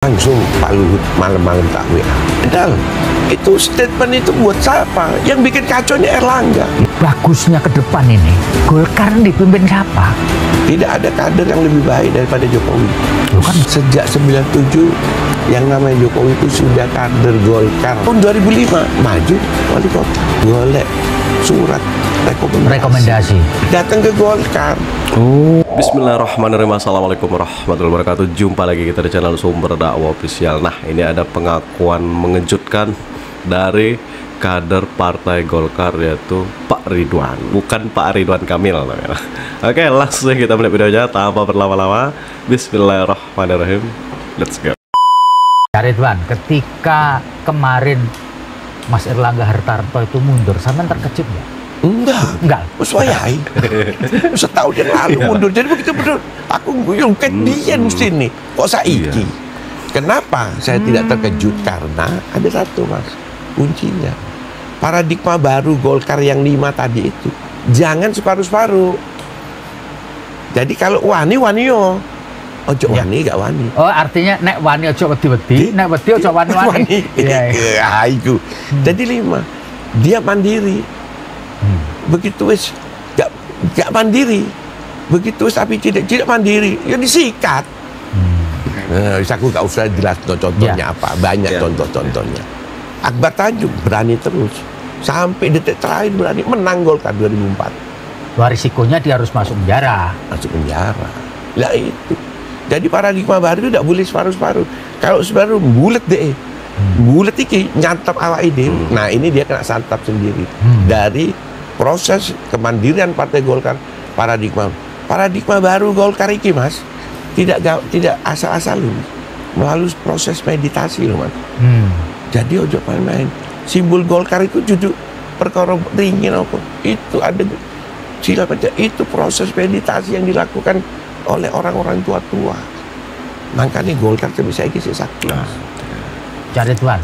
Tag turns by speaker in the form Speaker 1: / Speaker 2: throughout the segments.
Speaker 1: Langsung Pak Luhut malam-malam tak WA. Padahal itu statement itu buat siapa? Yang bikin kacau ini Erlangga.
Speaker 2: Bagusnya ke depan ini, Golkar dipimpin siapa?
Speaker 1: Tidak ada kader yang lebih baik daripada Jokowi.
Speaker 2: Bukan.
Speaker 1: Sejak 97 yang namanya Jokowi itu sudah kader Golkar. Tahun 2005 maju wali kota. Golek surat rekomendasi. Datang ke Golkar.
Speaker 3: Bismillahirrahmanirrahim. Assalamualaikum warahmatullahi wabarakatuh. Jumpa lagi kita di channel Sumber Dakwah Official. Nah, ini ada pengakuan mengejutkan dari kader Partai Golkar, yaitu Pak Ridwan, bukan Pak Ridwan Kamil namanya. Oke, langsung kita melihat videonya tanpa berlama-lama. Bismillahirrahmanirrahim. Let's go.
Speaker 2: Ya Ridwan, ketika kemarin Mas Erlangga Hartarto itu mundur, sampean terkejut nggak?
Speaker 1: Enggak. Uswayai. Setahun yang lalu mundur. Jadi begitu betul. Aku guyung ke dia mesti nih. Kok saiki? Kenapa saya tidak terkejut? Karena ada satu, Mas, kuncinya. Paradigma baru Golkar yang 5 tadi itu. Jangan separuh-separuh. Jadi kalau wani yo. Ojo wani gak wani.
Speaker 2: Oh, artinya nek wani ojo wedi-wedi, nek wedi ojo wani-wani.
Speaker 1: Iya. Itu. Jadi 5. Dia mandiri. Begitu wis gak mandiri, begitu wis tapi tidak mandiri, ya disikat. Nah, aku gak usah jelas contohnya apa, banyak contoh-contohnya. Akbar Tanjung berani terus sampai detik terakhir, berani menang Golkar 2004.
Speaker 2: Wah, risikonya dia harus masuk penjara.
Speaker 1: Lah itu. Jadi paradigma baru itu tidak boleh separuh-separuh. Kalau separuh bulet deh. Bulet iki nyantap awak ide. Nah, ini dia kena santap sendiri. Dari proses kemandirian Partai Golkar, paradigma baru Golkar iki, Mas, tidak asal-asal loh, melalui proses meditasi loh, Mas. Jadi ojo main-main. Simbol Golkar itu duduk perkara ringin apa? Itu ada sila baca, itu proses meditasi yang dilakukan oleh orang-orang tua-tua. Makanya Golkar bisa ikut sakti.
Speaker 2: Cari Tuhan.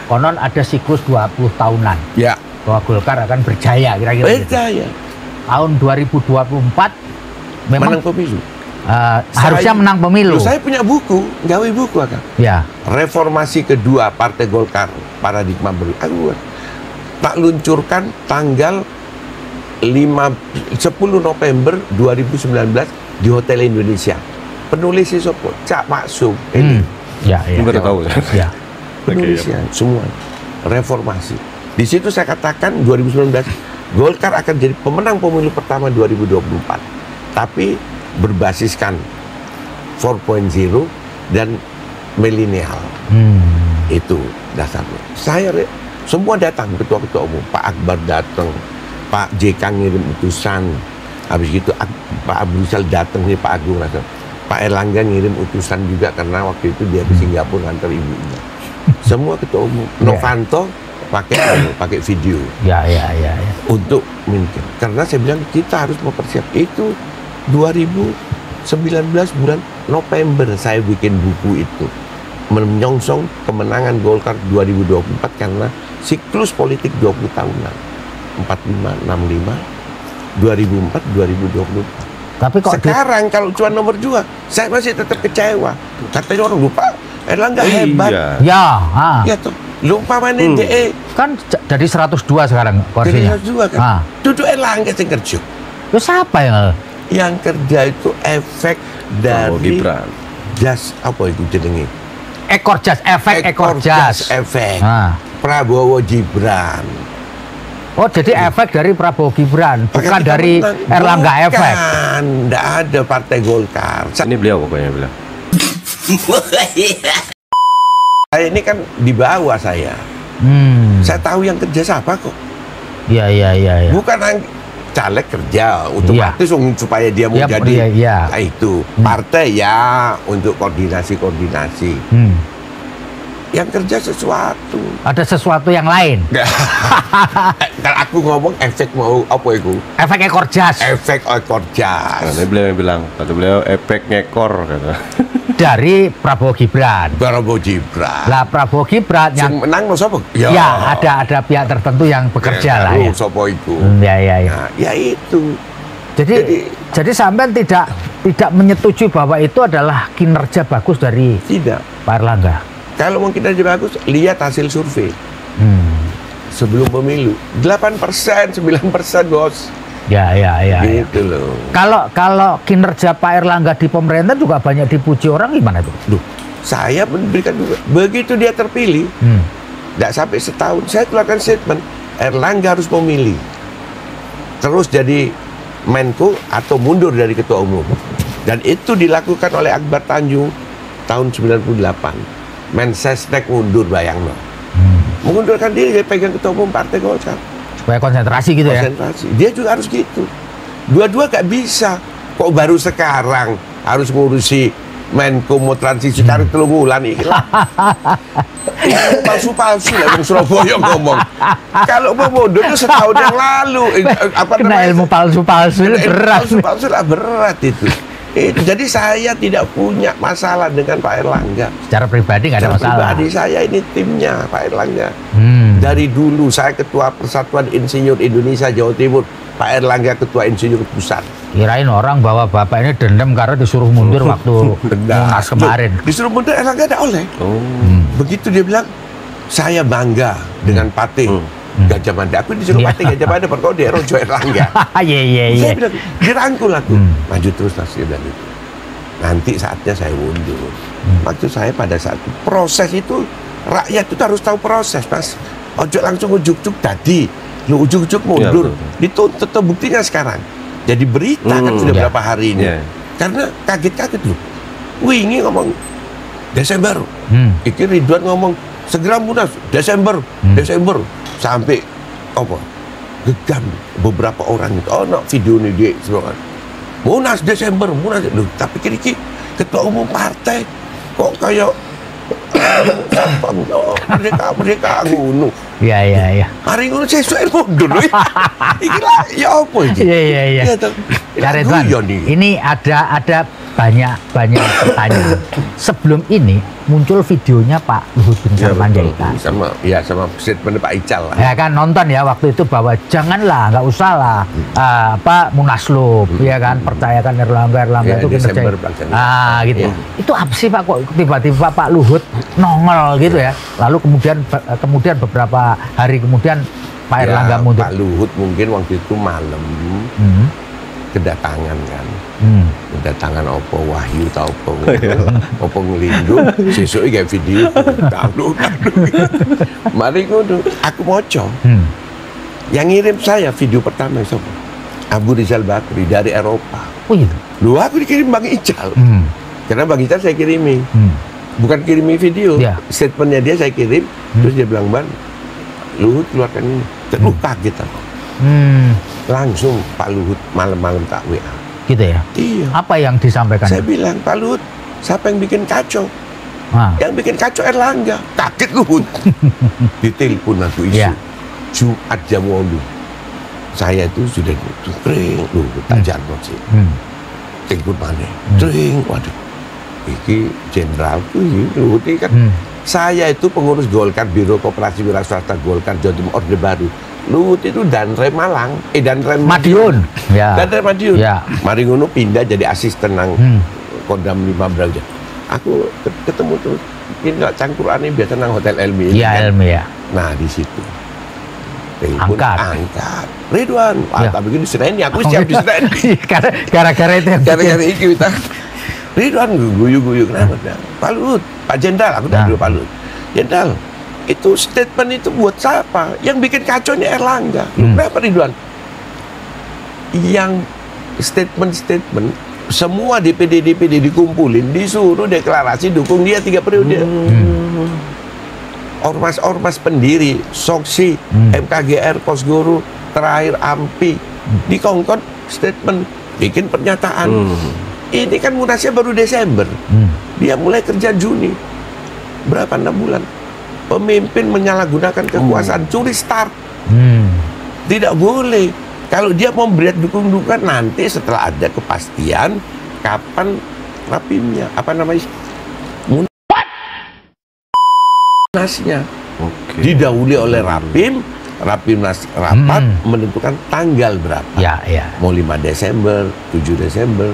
Speaker 2: Konon ada siklus 20 tahunan.
Speaker 1: Ya.
Speaker 2: Bahwa Golkar akan berjaya kira-kira.
Speaker 1: Berjaya.
Speaker 2: Tahun 2024 memang
Speaker 1: menang pemilu.
Speaker 2: Harusnya menang pemilu.
Speaker 1: Saya punya buku, gawe buku akan.
Speaker 2: Ya.
Speaker 1: Reformasi kedua Partai Golkar, paradigma baru. Aku tak luncurkan tanggal 10 November 2019 di Hotel Indonesia. Penulis siapa? Cak Maksum. Ini.
Speaker 3: Ya. Baru tahu ya.
Speaker 2: Ya.
Speaker 1: Penulisnya semua reformasi. Di situ saya katakan 2019 Golkar akan jadi pemenang pemilu pertama 2024, tapi berbasiskan 4.0 dan milenial. Itu dasarnya. Saya semua datang, ketua-ketua umum, Pak Akbar datang, Pak JK ngirim utusan, habis gitu Pak Abu Rizal datang nih, Pak Agung datang, Pak Erlangga ngirim utusan juga karena waktu itu dia ke Singapura ngantar ibunya. Semua ketua umum. Novanto pakai video. Ya. Untuk mungkin. Karena saya bilang kita harus mempersiapkan itu 2019 bulan November saya bikin buku itu. Menyongsong kemenangan Golkar 2024 karena siklus politik 20 tahunan. 45, 65, 2004, 2024. Tapi kok sekarang kalau cuma nomor 2, saya masih tetap kecewa. Katanya orang lupa Erlangga hebat. Ya tuh. Lupa mana DE
Speaker 2: kan jadi 102 sekarang porsinya.
Speaker 1: 102 kan. Duduk Erlangga yang kerja.
Speaker 2: Itu siapa
Speaker 1: yang kerja itu efek dari jas apa itu jenenge?
Speaker 2: Ekor jas, efek ekor jas.
Speaker 1: Efek. Prabowo Gibran.
Speaker 2: Oh, jadi efek dari Prabowo Gibran, bukan dari Erlangga efek.
Speaker 1: Kan, enggak ada Partai Golkar.
Speaker 3: Ini beliau pokoknya bilang.
Speaker 1: Saya ini kan di bawah saya. Saya tahu yang kerja siapa kok.
Speaker 2: Iya.
Speaker 1: Bukan caleg kerja otomatis supaya dia mau jadi. Nah, itu partai ya untuk koordinasi. Yang kerja sesuatu. Ada
Speaker 2: sesuatu yang lain.
Speaker 1: Kalau aku ngomong efek mau apa itu?
Speaker 2: Efek ekor jas.
Speaker 1: Efek ekor jas.
Speaker 3: Nah, ini beliau yang bilang, kata beliau efek ngekor kata.
Speaker 2: Dari Prabowo Gibran. Lah Prabowo Gibran yang
Speaker 1: menang lo siapa?
Speaker 2: Ya, ada pihak tertentu yang bekerja lah ya.
Speaker 1: Siapa itu?
Speaker 2: Ya.
Speaker 1: Nah, ya itu.
Speaker 2: Jadi sampean tidak tidak menyetujui bahwa itu adalah kinerja bagus dari
Speaker 1: Tidak.
Speaker 2: Pak Erlangga.
Speaker 1: Kalau mau kinerja bagus, lihat hasil survei sebelum pemilu. 8%, 9% bos.
Speaker 2: Ya.
Speaker 1: Gitu loh.
Speaker 2: Kalau kinerja Pak Erlangga di pemerintah juga banyak dipuji orang, gimana tuh?
Speaker 1: Duh, saya memberikan juga. Begitu dia terpilih, nggak sampai setahun, saya keluarkan statement, Erlangga harus memilih. Terus jadi Menko atau mundur dari ketua umum. Dan itu dilakukan oleh Akbar Tanjung tahun 98. Mensesnek mundur, bayangno. Mengundurkan diri dari pegang ketua umum Partai Golkar.
Speaker 2: Supaya konsentrasi gitu ya?
Speaker 1: Konsentrasi. Dia juga harus gitu. Dua-dua gak bisa. Kok baru sekarang harus ngurusi Menko mau transisi tarik telunggulan ini lah. Palsu-palsu lah yang Surabaya ngomong. Kalau mau mundur itu setahun yang lalu.
Speaker 2: Kena ilmu palsu-palsu itu berat.
Speaker 1: Palsu-palsu lah berat itu. Jadi saya tidak punya masalah dengan Pak Erlangga.
Speaker 2: Secara pribadi nggak ada masalah.
Speaker 1: Pribadi saya ini timnya Pak Erlangga. Dari dulu saya ketua Persatuan Insinyur Indonesia Jawa Timur, Pak Erlangga ketua Insinyur Pusat.
Speaker 2: Kirain orang bahwa bapak ini dendam karena disuruh mundur waktu Munas kemarin.
Speaker 1: Disuruh mundur Erlangga tidak oleh. Begitu dia bilang, saya bangga dengan Pate Gajah Mada. Aku disuruh Pate Gajah Mada berkode Rojo Erlangga.
Speaker 2: Iya.
Speaker 1: Saya bilang, dirangkul aku. Maju terus nasib dan itu. Nanti saatnya saya mundur. Maksud saya pada saat itu, proses itu rakyat itu harus tahu proses, Mas. Ojo langsung ujuk-ujuk tadi, lu ujuk-ujuk mundur. Dituntut buktinya sekarang. Jadi berita kan sudah berapa hari ini. Karena kaget-kaget loh. Wingi ngomong Desember. Iki Ridwan ngomong segera Munas Desember. Sampai apa? Gegam beberapa orang itu. Oh, no, video ini dia semua. Munas Desember. Loh, tapi kira-kira ketua umum partai kok kayak merdeka ngono.
Speaker 2: Iya.
Speaker 1: Mari ngono sesuk mundur lho. Iki lah ya apa iki?
Speaker 2: Iya. Ridwan, ini ada banyak pertanyaan. Sebelum ini muncul videonya Pak Luhut bin Sarpanjaitan.
Speaker 1: Sama statement Pak Ical lah.
Speaker 2: Ya kan nonton ya waktu itu bahwa janganlah, nggak usah lah Munaslup, ya kan, percayakan Erlangga itu kinerja. Gitu. Itu apa sih Pak, kok tiba-tiba Pak Luhut nongol gitu ya? Lalu kemudian beberapa hari kemudian Pak Erlangga mundur.
Speaker 1: Pak Luhut mungkin waktu itu malam kedatangan kan. Kedatangan opo Wahyu tau opo ngelindung sesuk kayak video download. Mari ngono aku moco. Yang ngirim saya video pertama siapa? Abu Rizal Bakri dari Eropa.
Speaker 2: Oh iya.
Speaker 1: Lu aku dikirim Bang Ical. Karena Bang Ical saya kirimi. Bukan kirimi video. Statementnya dia saya kirim. Terus dia bilang, "Bang, Luhut keluarkan ini." Terus kaget aku. Langsung Pak Luhut malam-malam tak WA.
Speaker 2: Gitu ya?
Speaker 1: Iya.
Speaker 2: Apa yang disampaikan?
Speaker 1: Saya bilang, Pak Luhut, siapa yang bikin kacau? Yang bikin kacau Erlangga. Kaget Luhut. Ditelepon aku isu. Jumat jam 8. Saya itu sudah kering. Tak jarno sih. Telepon mana? Kering. Waduh. Iki jenderal tuh Luhut ini kan. Saya itu pengurus Golkar, Biro Koperasi Wira Swasta Golkar Jawa Timur Orde Baru. Luhut itu Danrem Malang, Danrem
Speaker 2: Madiun.
Speaker 1: Danrem Madiun. Mari ngono pindah jadi asisten nang Kodam 5 Braga. Aku ketemu terus. Ini nggak cangkurannya biasa nang Hotel Elmi.
Speaker 2: Iya, Elmi ya.
Speaker 1: Nah di situ. Telepon angkat. Ridwan, tapi begini Senin aku siap di Senin.
Speaker 2: Gara-gara itu.
Speaker 1: Gara-gara itu kita. Ridwan guyu-guyu kenapa? Pak Luhut, Pak Jenderal, aku udah dulu Pak Luhut. Jenderal, itu statement itu buat siapa? Yang bikin kacaunya Erlangga. Kenapa Ridwan? Yang statement semua DPD dikumpulin, disuruh deklarasi dukung dia 3 periode. Ormas-ormas pendiri, Soksi, MKGR, Kosgoro, terakhir AMPI, dikongkon statement, bikin pernyataan. Ini kan Munasnya baru Desember. Dia mulai kerja Juni. Berapa? 6 bulan. Pemimpin menyalahgunakan kekuasaan, curi start. Tidak boleh. Kalau dia mau beri dukungan nanti setelah ada kepastian kapan rapimnya, apa namanya? Munasnya. Didahului oleh Rapimnas rapat menentukan tanggal berapa. Mau 5 Desember, 7 Desember.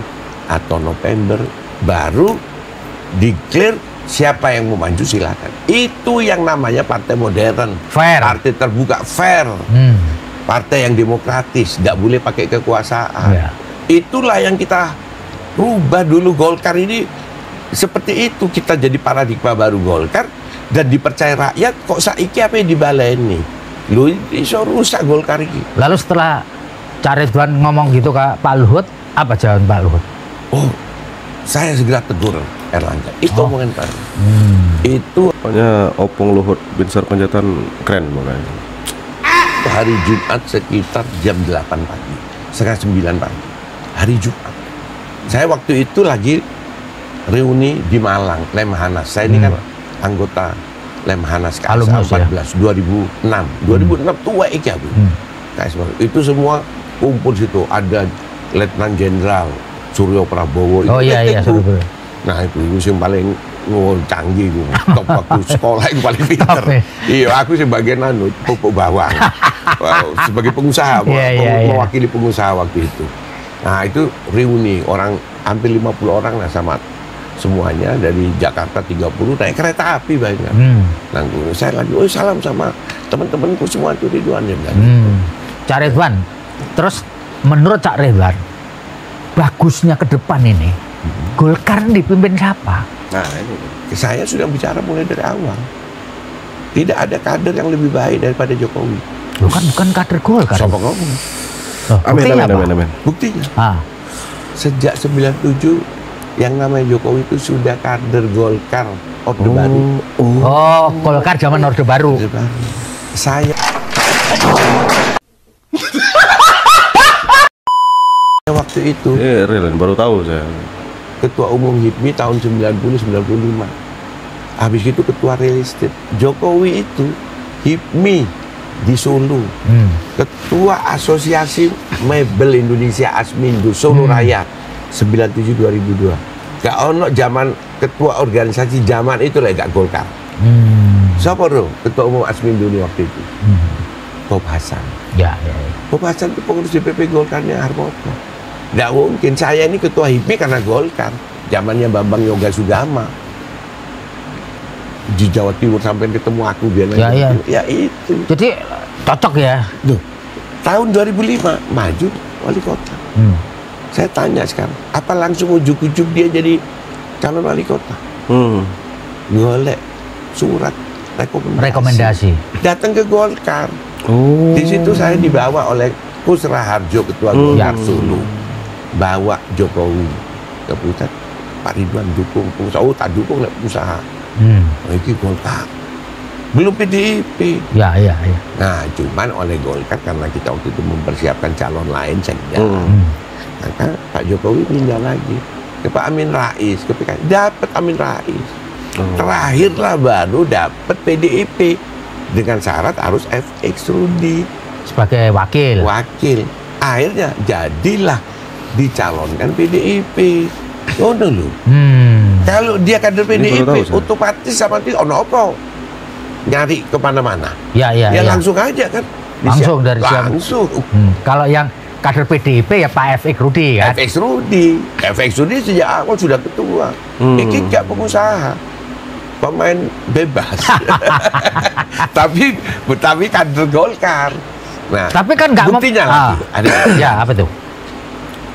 Speaker 1: atau November baru declare siapa yang mau maju silakan. Itu yang namanya partai modern,
Speaker 2: Fair.
Speaker 1: partai terbuka, fair, partai yang demokratis, nggak boleh pakai kekuasaan.
Speaker 2: Ya.
Speaker 1: Itulah yang kita rubah dulu. Golkar ini seperti itu, kita jadi paradigma baru Golkar dan dipercaya rakyat. Kok saiki apa yang dibaleni? Lu iso rusak Golkar ini.
Speaker 2: Lalu setelah Cak Ridwan ngomong gitu ke Pak Luhut, apa jawaban Pak Luhut?
Speaker 1: Oh, saya segera tegur Erlangga. Itu omongan Pak. Itu
Speaker 3: Pokoknya Opung Luhut bin Sarpanjaitan keren makanya.
Speaker 1: hari Jumat sekitar jam 8 pagi, setengah 9 pagi. Hari Jumat. Saya waktu itu lagi reuni di Malang, Lemhanas. Saya ini kan anggota Lemhanas KSA 14, 2006. 2006 tua iki aku. KSA. Itu semua kumpul situ. Ada Letnan Jenderal Suryo Prabowo.
Speaker 2: Oh iya, iya, Suryo.
Speaker 1: Nah itu yang paling canggih gue. Top waktu sekolah itu paling pinter. Iya, aku sebagai pupuk bawang. Sebagai pengusaha, mewakili pengusaha waktu itu. Nah itu reuni orang hampir 50 orang lah sama semuanya dari Jakarta 30 naik kereta api banyak. Nah saya lagi salam sama teman-temanku semua itu Ridwan ya.
Speaker 2: Cak Ridwan, terus menurut Cak Ridwan bagusnya ke depan ini Golkar dipimpin siapa?
Speaker 1: Nah ini saya sudah bicara mulai dari awal. Tidak ada kader yang lebih baik daripada Jokowi.
Speaker 2: Bukan kader Golkar.
Speaker 1: Siapa ngomong?
Speaker 3: Amin.
Speaker 1: Buktinya. Sejak 97 yang namanya Jokowi itu sudah kader Golkar Orde Baru.
Speaker 2: Oh, Golkar zaman Orde Baru.
Speaker 1: Saya waktu itu
Speaker 3: baru tahu saya.
Speaker 1: Ketua Umum HIPMI tahun 90-95. Habis itu Ketua Real Estate. Jokowi itu HIPMI di Solo. Ketua Asosiasi Mebel Indonesia Asmindo Solo Raya 97-2002. Gak ono zaman ketua organisasi zaman itu lah gak Golkar. Siapa dong Ketua Umum Asmindo ini waktu itu? Bob Hasan.
Speaker 2: Ya.
Speaker 1: Bob Hasan itu pengurus DPP Golkarnya Harmoko. Nggak mungkin saya ini ketua HIPMI karena Golkar. Zamannya Bambang Yoga Sugama. Di Jawa Timur sampai ketemu aku biar ya itu.
Speaker 2: Jadi cocok ya.
Speaker 1: Duh, tahun 2005 maju wali kota. Saya tanya sekarang, apa langsung ujuk-ujuk dia jadi calon wali kota? Golek surat rekomendasi. Datang ke Golkar. Di situ saya dibawa oleh Kusra Harjo, ketua Golkar Solo. Bawa Jokowi ke pusat. Pak Ridwan dukung pengusaha. Oh, tak dukung pengusaha. Ini Golkar. Belum PDIP.
Speaker 2: Ya.
Speaker 1: Nah, cuman oleh Golkar karena kita waktu itu mempersiapkan calon lain sekda. Maka Pak Jokowi pindah lagi ke Pak Amin Rais, ke PKS. Dapat Amin Rais. Terakhirlah baru dapat PDIP dengan syarat harus FX Rudi
Speaker 2: sebagai wakil.
Speaker 1: Akhirnya jadilah dicalonkan PDIP. Oh dulu. Kalau dia kader PDIP otomatis sama itu apa? Nyari kemana-mana.
Speaker 2: Ya.
Speaker 1: Langsung aja kan.
Speaker 2: Langsung dari siapa?
Speaker 1: Langsung.
Speaker 2: Kalau yang kader PDIP ya Pak FX Rudi kan?
Speaker 1: FX Rudi sejak awal sudah ketua. Ini gak pengusaha, pemain bebas. tapi kader Golkar. Nah,
Speaker 2: tapi kan nggak
Speaker 1: buktinya lagi.
Speaker 2: Ya apa tuh?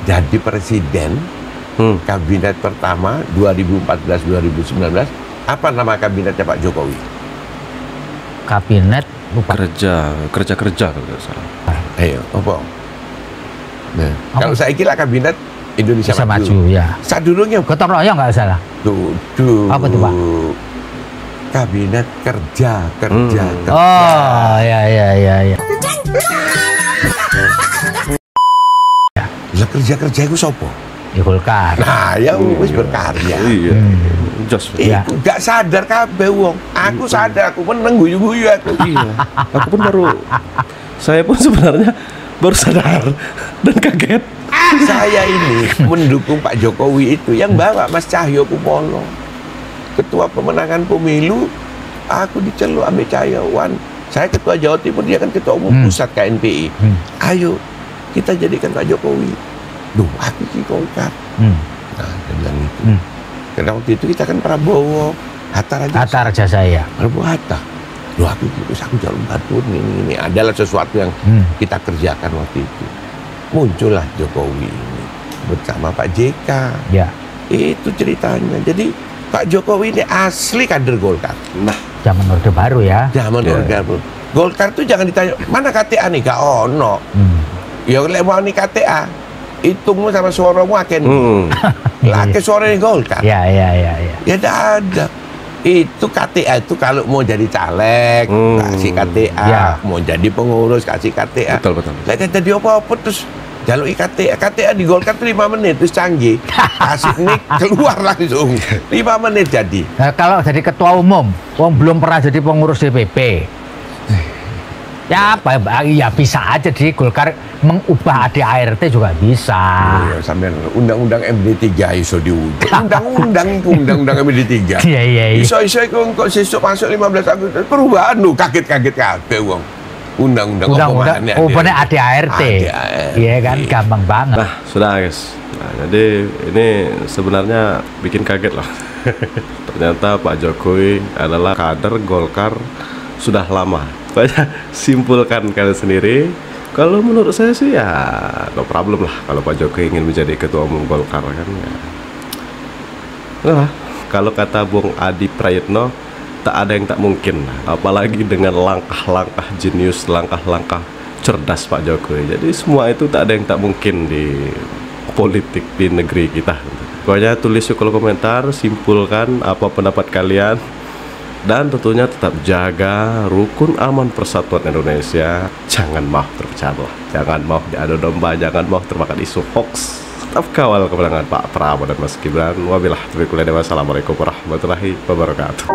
Speaker 1: Jadi presiden kabinet pertama 2014-2019 apa nama kabinetnya Pak Jokowi?
Speaker 2: Kabinet
Speaker 3: kerja kalau tidak salah.
Speaker 1: Ayo, apa? Nah, kalau saya kira kabinet Indonesia Maju.
Speaker 2: Ya.
Speaker 1: Sadurungnya
Speaker 2: gotong royong nggak salah. Apa tuh Pak?
Speaker 1: Kabinet kerja.
Speaker 2: Oh, ya.
Speaker 1: Lah kerja itu sopo?
Speaker 2: Ya Golkar.
Speaker 1: Nah, ya wis berkarya.
Speaker 3: Iya. Jos.
Speaker 1: Gak sadar kabeh wong. Aku sadar, aku meneng guyu-guyu aku.
Speaker 3: Iya. Aku pun saya pun sebenarnya baru sadar dan kaget.
Speaker 1: Saya ini mendukung Pak Jokowi itu yang bawa Mas Cahyo Kumolo. Ketua pemenangan pemilu, aku diceluk Amir Cahyowan. Saya ketua Jawa Timur, dia kan ketua umum pusat KNPI. Ayo kita jadikan Pak Jokowi. Duh, aku di Golkar. Nah, dia bilang itu. Karena waktu itu kita kan Prabowo
Speaker 2: Hatta Rajasa.
Speaker 1: Prabowo Hatta. Loh aku jalur bantuan ini adalah sesuatu yang kita kerjakan waktu itu. Muncullah Jokowi ini bersama Pak JK.
Speaker 2: Ya.
Speaker 1: Itu ceritanya. Jadi Pak Jokowi ini asli kader Golkar. Nah,
Speaker 2: zaman Orde Baru ya.
Speaker 1: Zaman Orde Baru. Golkar tuh jangan ditanya mana KTA nih, gak ono. Ya lek mau nih KTA, hitungmu sama suaramu akan. Lah ke suaranya Golkar.
Speaker 2: Ya.
Speaker 1: Ya tidak ada. Itu KTA itu kalau mau jadi caleg kasih KTA, mau jadi pengurus kasih KTA.
Speaker 3: Betul.
Speaker 1: Lah jadi apa-apa terus jalur KTA di Golkar itu 5 menit terus canggih. Kasih nik keluar langsung. 5 menit jadi.
Speaker 2: Nah, kalau jadi ketua umum, wong belum pernah jadi pengurus DPP. Ya apa ya bisa aja di Golkar mengubah ADART juga bisa.
Speaker 1: Ya, sampai undang-undang MD3 iso diubah. Undang-undang MD3.
Speaker 2: Iya.
Speaker 1: Iso kok sesuk masuk 15 Agustus perubahan lu kaget-kaget kabeh wong. Undang-undang
Speaker 2: ADART. Iya kan gampang banget.
Speaker 3: Nah, sudah guys. Nah, jadi ini sebenarnya bikin kaget loh. Ternyata Pak Jokowi adalah kader Golkar sudah lama. Saya simpulkan kalian sendiri. Kalau menurut saya sih ya no problem lah kalau Pak Jokowi ingin menjadi ketua umum Golkar kan ya. Nah, kalau kata Bung Adi Prayitno, tak ada yang tak mungkin, apalagi dengan langkah-langkah jenius, langkah-langkah cerdas Pak Jokowi. Jadi semua itu tak ada yang tak mungkin di politik di negeri kita. Pokoknya tulis di kolom komentar, simpulkan apa pendapat kalian. Dan tentunya tetap jaga rukun aman persatuan Indonesia. Jangan mau terpecah belah, jangan mau diadu domba, jangan mau termakan isu hoax. Tetap kawal kemenangan Pak Prabowo dan Mas Gibran. Wabillahi taufiq wal hidayah. Wassalamualaikum warahmatullahi wabarakatuh.